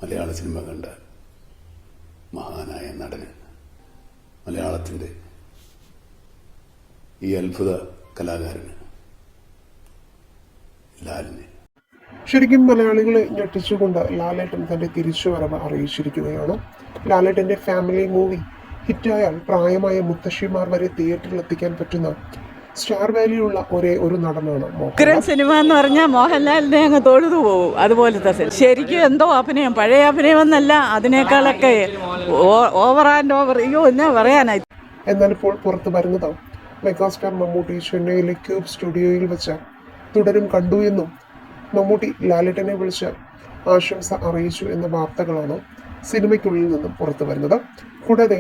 മലയാള cinema കണ്ട മഹാനായ നടന്, മലയാളത്തിൻ്റെ ഈ അത്ഭുത കലാകാരന് ലാലിനെ. ശരിക്കും മലയാളികളെ ഞെട്ടിച്ചുകൊണ്ട് ലാലേട്ടൻ തന്റെ തിരിച്ചുവരവ് അറിയിച്ചിരിക്കുകയാണ്. ലാലേട്ടന്റെ ഫാമിലി മൂവി ഹിറ്റായാൽ പ്രായമായ മുത്തശ്ശിമാർ വരെ തിയേറ്ററിൽ എത്തിക്കാൻ പറ്റുന്ന സ്റ്റാർ വാല്യുള്ള ഒരേ ഒരു നടനാണ് മോഹൻലാൽ. സിനിമ എന്ന് പറഞ്ഞാൽ മോഹൻലാലിനെ അങ്ങ് തൊഴുതു പോകും. അതുപോലത്തെ ശരിക്കും എന്തോ അഭിനയം, പഴയ അഭിനയമൊന്നല്ല, അതിനേക്കാളൊക്കെ ഓവർ ആൻഡ് ഓവർ. അയ്യോ എന്നാ പറയാനായി. എന്നാൽ ഇപ്പോൾ പുറത്തു വരുന്നത് മെഗാസ്റ്റാർ മമ്മൂട്ടി ചെന്നൈയിലെ ക്യൂബ് സ്റ്റുഡിയോയിൽ വെച്ച് തുടരും കണ്ടു എന്നും മമ്മൂട്ടി ലാലേട്ടനെ വിളിച്ച് ആശംസ അറിയിച്ചു എന്ന വാർത്തകളാണ് സിനിമയ്ക്കുള്ളിൽ നിന്നും പുറത്തു വരുന്നത്. കൂടാതെ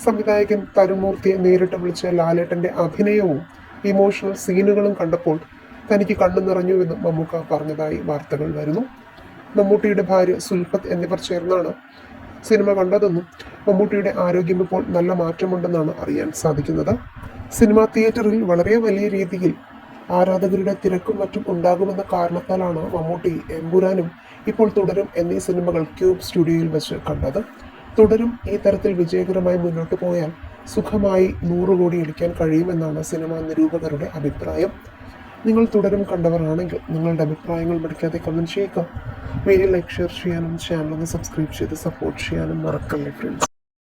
സംവിധായകൻ തരുമൂർത്തിയെ നേരിട്ട് വിളിച്ച ലാലേട്ടന്റെ അഭിനയവും ഇമോഷണൽ സീനുകളും കണ്ടപ്പോൾ തനിക്ക് കണ്ണു നിറഞ്ഞുവെന്നും മമ്മൂക്ക പറഞ്ഞതായി വാർത്തകൾ വരുന്നു. മമ്മൂട്ടിയുടെ ഭാര്യ സുൽഫത്ത് എന്നിവർ ചേർന്നാണ് സിനിമ കണ്ടതെന്നും മമ്മൂട്ടിയുടെ ആരോഗ്യം ഇപ്പോൾ നല്ല മാറ്റമുണ്ടെന്നാണ് അറിയാൻ സാധിക്കുന്നത്. സിനിമാ തിയേറ്ററിൽ വളരെ വലിയ രീതിയിൽ ആരാധകരുടെ തിരക്കും മറ്റും ഉണ്ടാകുമെന്ന കാരണത്താലാണ് മമ്മൂട്ടി എമ്പുരാനും ഇപ്പോൾ തുടരും എന്നീ സിനിമകൾ ക്യൂബ് സ്റ്റുഡിയോയിൽ വെച്ച് കണ്ടത്. തുടരും ഈ തരത്തിൽ വിജയകരമായി മുന്നോട്ട് പോയാൽ സുഖമായി 100 കോടി അടിക്കാൻ കഴിയുമെന്നാണ് സിനിമാ നിരൂപകരുടെ അഭിപ്രായം. നിങ്ങൾ തുടരും കണ്ടവരാണെങ്കിൽ നിങ്ങളുടെ അഭിപ്രായങ്ങൾ മടിക്കാതെ കമൻറ്റ് ചെയ്യുക. വീഡിയോ ലൈക്ക്, ഷെയർ ചെയ്യാനും ചാനൽ ഒന്ന് സബ്സ്ക്രൈബ് ചെയ്ത് സപ്പോർട്ട് ചെയ്യാനും മറക്കല്ലേ ഫ്രണ്ട്സ്.